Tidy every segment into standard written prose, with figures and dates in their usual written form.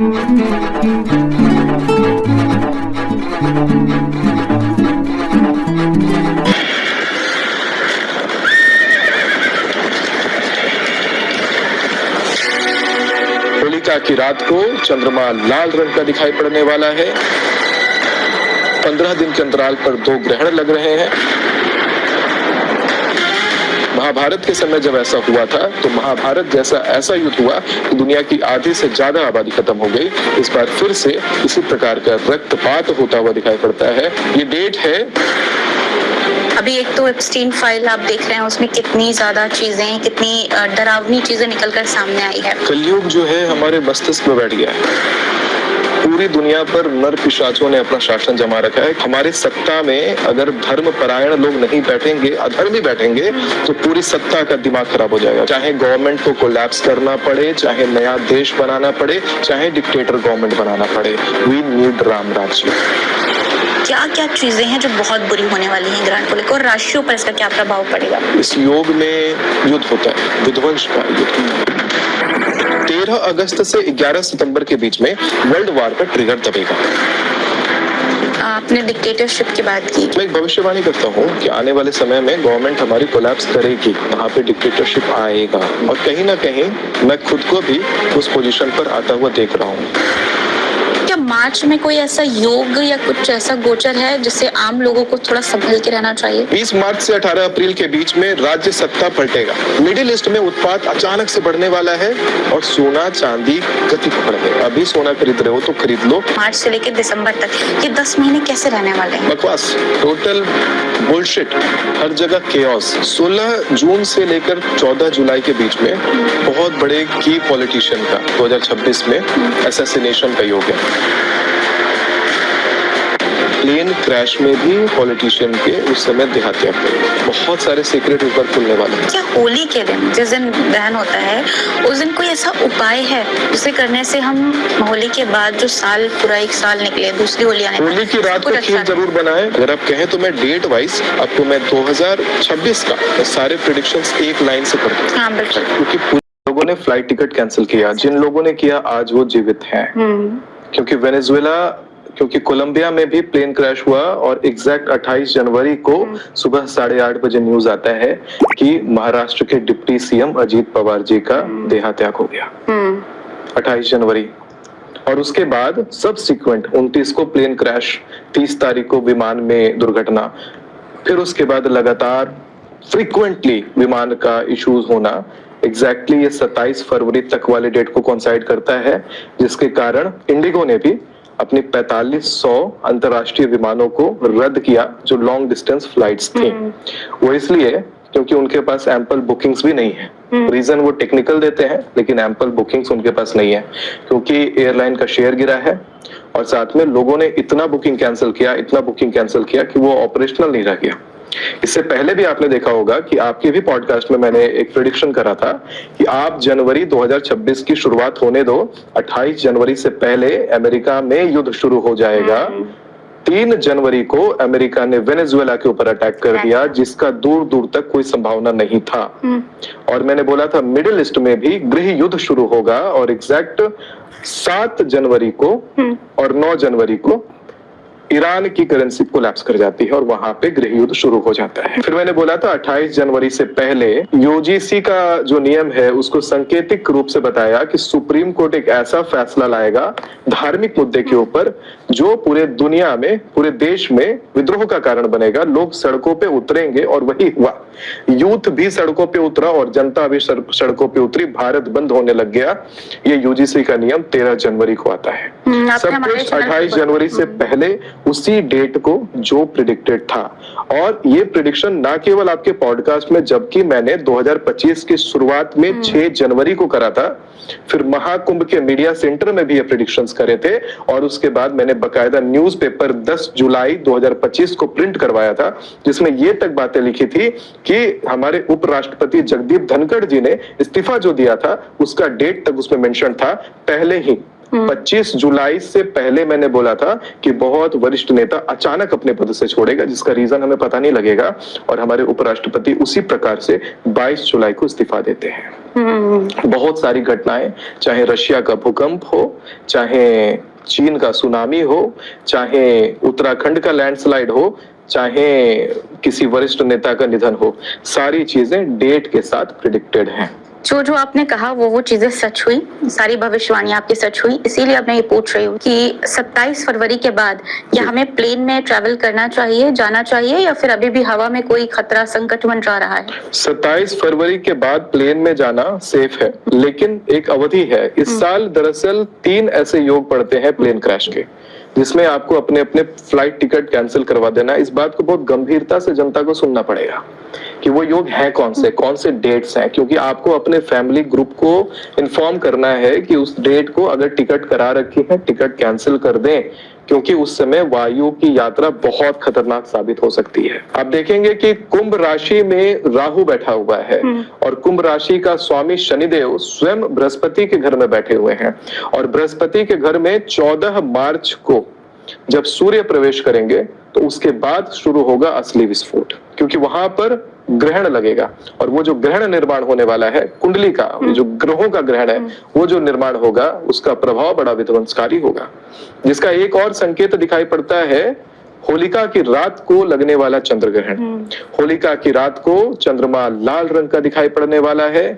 होलिका की रात को चंद्रमा लाल रंग का दिखाई पड़ने वाला है। 15 दिन के अंतराल पर 2 ग्रहण लग रहे हैं। महाभारत के समय जब ऐसा हुआ था तो महाभारत जैसा ऐसा युद्ध हुआ कि दुनिया की आधी से ज्यादा आबादी खत्म हो गई। इस बार फिर से इसी प्रकार का रक्तपात होता हुआ दिखाई पड़ता है। ये डेट है। अभी एक तो एप्स्टीन फाइल आप देख रहे हैं, उसमें कितनी ज्यादा चीजें, कितनी डरावनी चीजें निकलकर सामने आई है। कलयुग जो है हमारे मस्तिष्क में बैठ गया है। पूरी दुनिया पर नर पिशाचों ने अपना शासन जमा रखा है। हमारी सत्ता में अगर धर्म परायण लोग नहीं बैठेंगे, अधर्मी बैठेंगे, तो पूरी सत्ता का दिमाग खराब हो जाएगा। चाहे गवर्नमेंट को कोलैप्स करना पड़े, चाहे नया देश बनाना पड़े, चाहे डिक्टेटर गवर्नमेंट बनाना पड़े, वी नीड राम राज्य। क्या क्या चीजें हैं जो बहुत बुरी होने वाली हैं ग्रहण को लेकर, और राशियों पर इसका क्या प्रभाव पड़ेगा? इस योग में युद्ध होता है, विध्वंस का युद्ध। 13 अगस्त से 11 सितंबर के बीच में वर्ल्ड वॉर का ट्रिगर दबेगा। आपने डिक्टेटरशिप की बात की। मैं एक भविष्यवाणी करता हूँ कि आने वाले समय में गवर्नमेंट हमारी कोलैप्स करेगी, वहाँ पे डिक्टेटरशिप आएगा, और कहीं ना कहीं मैं खुद को भी उस पोजीशन पर आता हुआ देख रहा हूँ। क्या मार्च में कोई ऐसा योग या कुछ ऐसा गोचर है जिससे आम लोगों को थोड़ा संभल के रहना चाहिए? 20 मार्च से 18 अप्रैल के बीच में राज्य सत्ता पलटेगा। मिडिल ईस्ट में उत्पात अचानक से बढ़ने वाला है और सोना चांदी गति पकड़ गए। अभी सोना खरीद रहे हो तो खरीद लो। मार्च से लेकर दिसंबर तक ये 10 महीने कैसे रहने वाले हैं? बकवास, टोटल बुलशिट, हर जगह केओस। 16 जून से लेकर 14 जुलाई के बीच में बहुत बड़े की पॉलिटिशियन का 2026 में असैसिनेशन का योग है। प्लेन क्रैश में भी पॉलिटिशियन के उस समय देहात्या हुए। बहुत सारे सीक्रेट ऊपर खुलने वाले हैं। क्या होली के दिन, जिस दिन दहन होता है, उस दिन कोई ऐसा उपाय है जिसे करने से हम होली के बाद जो साल पूरा एक साल निकले, दूसरी होली आने, होली की रात को खीर जरूर बनाएं। अगर आप कहें तो मैं डेट वाइज आपको मैं 2026 का सारे प्रेडिक्शंस एक लाइन से कर दूं। हाँ बिल्कुल। क्योंकि लोगों ने फ्लाइट टिकट कैंसिल किया, जिन लोगों ने किया आज वो जीवित हैं। क्योंकि वेनेजुएला, क्योंकि कोलंबिया में भी प्लेन क्रैश हुआ और एग्जैक्ट 28 जनवरी को सुबह 8:30 बजे न्यूज आता है कि महाराष्ट्र के डिप्टी सीएम अजीत पवार जी का देहात्याग हो गया। 28 जनवरी। और उसके बाद सबसिक्वेंट 29 को प्लेन क्रैश, 30 तारीख को विमान में दुर्घटना, फिर उसके बाद लगातार फ्रीक्वेंटली विमान का इश्यूज होना। एग्जैक्टली ये 27 फरवरी तक वाले डेट को कोइंसाइड करता है, जिसके कारण इंडिगो ने भी अपनी 4500 अंतरराष्ट्रीय विमानों को रद्द किया जो लॉन्ग डिस्टेंस फ्लाइट्स थी। वो इसलिए क्योंकि उनके पास एम्पल बुकिंग्स भी नहीं है। रीजन वो टेक्निकल देते हैं, लेकिन एम्पल बुकिंग्स उनके पास नहीं है, क्योंकि एयरलाइन का शेयर गिरा है और साथ में लोगों ने इतना बुकिंग कैंसिल किया कि वो ऑपरेशनल नहीं रह गया। इससे पहले भी आपने देखा होगा कि आपके भी पॉडकास्ट में मैंने एक प्रेडिक्शन करा था कि आप जनवरी 2026 की शुरुआत होने दो, 28 जनवरी से पहले अमेरिका में युद्ध शुरू हो जाएगा। 3 जनवरी को अमेरिका ने वेनेजुएला के ऊपर अटैक कर दिया, जिसका दूर दूर तक कोई संभावना नहीं था। और मैंने बोला था मिडिल ईस्ट में भी गृह युद्ध शुरू होगा, और एग्जैक्ट 7 जनवरी को और 9 जनवरी को ईरान की करेंसी कोलैप्स कर जाती है और वहां पे गृह युद्ध शुरू हो जाता है। फिर मैंने बोला था 28 जनवरी से पहले यूजीसी का जो नियम है उसको सांकेतिक रूप से बताया कि सुप्रीम कोर्ट एक ऐसा फैसला लाएगा धार्मिक मुद्दे के ऊपर जो पूरे दुनिया में, पूरे देश में विद्रोह का कारण बनेगा। लोग सड़कों पे उतरेंगे और वही हुआ। यूथ भी सड़कों पे उतरा और जनता भी सड़कों पे उतरी। भारत बंद होने लग गया। ये यूजीसी का नियम 13 जनवरी को आता है। सब कुछ 28 जनवरी से पहले उसी डेट को जो प्रिडिक्टेड था। और ये प्रिडिक्शन ना केवल आपके पॉडकास्ट में, जबकि मैंने 2025 की शुरुआत में 6 जनवरी को करा था, फिर महाकुंभ के मीडिया सेंटर में भी ये प्रिडिक्शंस करे थे, और उसके बाद मैंने बकायदा न्यूज़पेपर 10 जुलाई 2025 को प्रिंट करवाया था, जिसमें ये तक बातें लिखी थी कि हमारे उपराष्ट्रपति जगदीप धनखड़ जी ने इस्तीफा जो दिया था उसका डेट तक उसमें मेंशन था पहले ही। 25 जुलाई से पहले मैंने बोला था कि बहुत वरिष्ठ नेता अचानक अपने पद से छोड़ेगा, जिसका रीजन हमें पता नहीं लगेगा, और हमारे उपराष्ट्रपति उसी प्रकार से 22 जुलाई को इस्तीफा देते हैं। बहुत सारी घटनाएं, चाहे रशिया का भूकंप हो, चाहे चीन का सुनामी हो, चाहे उत्तराखंड का लैंडस्लाइड हो, चाहे किसी वरिष्ठ नेता का निधन हो, सारी चीजें डेट के साथ प्रिडिक्टेड हैं। जो आपने कहा वो चीजें सच हुई, सारी भविष्यवाणी आपकी सच हुई। इसीलिए अब मैं ये पूछ रही हूँ कि 27 फरवरी के बाद क्या हमें प्लेन में ट्रैवल करना चाहिए, जाना चाहिए, या फिर अभी भी हवा में कोई खतरा संकट मंडरा रहा है? 27 फरवरी के बाद प्लेन में जाना सेफ है, लेकिन एक अवधि है। इस साल दरअसल 3 ऐसे योग पड़ते हैं प्लेन क्रैश के, जिसमें आपको अपने अपने फ्लाइट टिकट कैंसिल करवा देना। इस बात को बहुत गंभीरता से जनता को सुनना पड़ेगा कि वो योग है कौन से डेट्स हैं, क्योंकि आपको अपने फैमिली ग्रुप को इन्फॉर्म करना है कि उस डेट को अगर टिकट करा रखी है, टिकट कैंसिल कर दें, क्योंकि उस समय वायु की यात्रा बहुत खतरनाक साबित हो सकती है। आप देखेंगे कि कुंभ राशि में राहु बैठा हुआ है और कुंभ राशि का स्वामी शनिदेव स्वयं बृहस्पति के घर में बैठे हुए हैं, और बृहस्पति के घर में 14 मार्च को जब सूर्य प्रवेश करेंगे तो उसके बाद शुरू होगा असली विस्फोट, क्योंकि वहां पर ग्रहण लगेगा, और वो जो ग्रहण निर्माण होने वाला है, कुंडली का जो ग्रहों का ग्रहण है, वो जो निर्माण होगा उसका प्रभाव बड़ा विध्वंसकारी होगा। जिसका एक और संकेत दिखाई पड़ता है होलिका की रात को लगने वाला चंद्र ग्रहण। होलिका की रात को चंद्रमा लाल रंग का दिखाई पड़ने वाला है,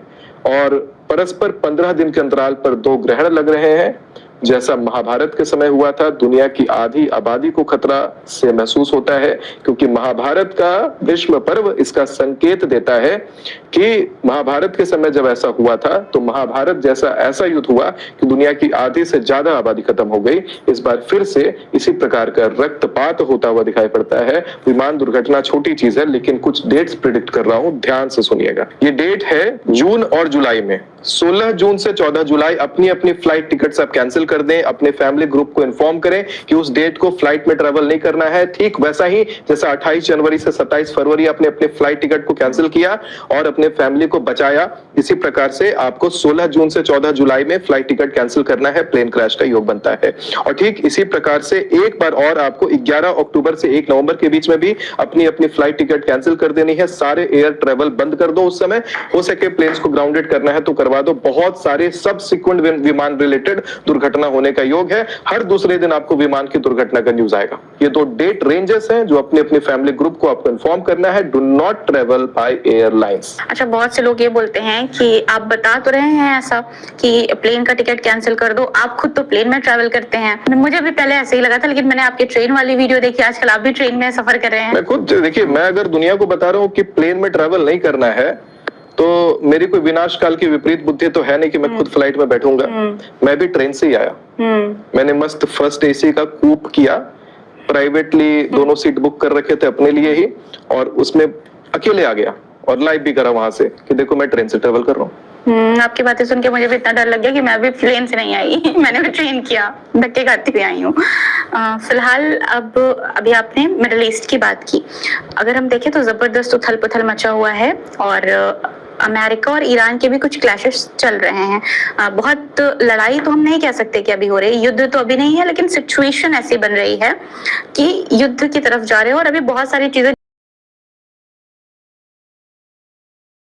और परस्पर 15 दिन के अंतराल पर 2 ग्रहण लग रहे हैं। जैसा महाभारत के समय हुआ था, दुनिया की आधी आबादी को खतरा से महसूस होता है, क्योंकि महाभारत का भीष्म पर्व इसका संकेत देता है कि महाभारत के समय जब ऐसा हुआ था तो महाभारत जैसा ऐसा युद्ध हुआ कि दुनिया की आधी से ज्यादा आबादी खत्म हो गई। इस बार फिर से इसी प्रकार का रक्तपात होता हुआ दिखाई पड़ता है। विमान दुर्घटना छोटी चीज है, लेकिन कुछ डेट्स प्रिडिक्ट कर रहा हूं, ध्यान से सुनिएगा। ये डेट है जून और जुलाई में। 16 जून से 14 जुलाई अपनी अपनी फ्लाइट टिकट्स आप कैंसिल कर दें, अपने फैमिली ग्रुप को इन्फॉर्म करें कि उस डेट को फ्लाइट में ट्रैवल नहीं करना है। ठीक वैसा ही जैसा 28 जनवरी से 27 फरवरी आपने अपने फ्लाइट टिकट को कैंसिल किया और अपने फैमिली को बचाया, इसी प्रकार से आपको 16 जून से 14 जुलाई में फ्लाइट टिकट कैंसिल करना है। प्लेन क्रैश का योग बनता है। और ठीक इसी प्रकार से एक बार और आपको 11 अक्टूबर से 1 नवंबर के बीच में भी अपनी अपनी फ्लाइट टिकट कैंसिल कर देनी है। सारे एयर ट्रैवल बंद कर दो। उस समय हो सके प्लेन्स को ग्राउंडेड करना है तो करवा दो। बहुत सारे सबसिक्वेंट विमान रिलेटेड दुर्घटना होने का योग है। हर दूसरे दिन आपको विमान की दुर्घटना का न्यूज आएगा। ये 2 डेट रेंजेस हैं जो अपने अपने फैमिली ग्रुप को आपको इन्फॉर्म करना है। Do not travel by airlines. अच्छा, बहुत से लोग ये बोलते हैं कि आप बता तो रहे हैं ऐसा कि प्लेन का टिकट कैंसिल कर दो, आप खुद तो प्लेन में ट्रैवल करते हैं। मुझे भी पहले ऐसे ही लगा था, लेकिन मैंने आपके ट्रेन वाली वीडियो देखी। आजकल आप भी ट्रेन में सफर कर रहे हैं। मैं खुद देखिए, मैं अगर दुनिया को बता रहा हूँ कि प्लेन में ट्रैवल नहीं करना है तो मेरी कोई विनाश काल की विपरीत बुद्धि तो है नहीं कि मैं खुद फ्लाइट में बैठूंगा। मैं भी ट्रेन से ही आया। मैंने मस्त फर्स्ट एसी का कूप किया, प्राइवेटली दोनों सीट बुक कर रखे थे अपने लिए ही, और उसमें अकेले आ गया और लाइव भी करा वहां से कि देखो मैं ट्रेन से ट्रेवल कर रहा हूँ। आपकी बातें सुन के मुझे भी इतना डर लग गया कि मैं भी प्लेन से नहीं आई। मैंने भी ट्रेन किया, धक्के खाती हुई आई हूँ। फिलहाल अभी आपने मिडिल ईस्ट की बात की। अगर हम देखें तो जबरदस्त उथल पुथल मचा हुआ है, और अमेरिका और ईरान के भी कुछ क्लैशेस चल रहे हैं। बहुत लड़ाई तो हम नहीं कह सकते कि अभी हो रही, युद्ध तो अभी नहीं है, लेकिन सिचुएशन ऐसी बन रही है कि युद्ध की तरफ जा रहे हो, और अभी बहुत सारी चीजें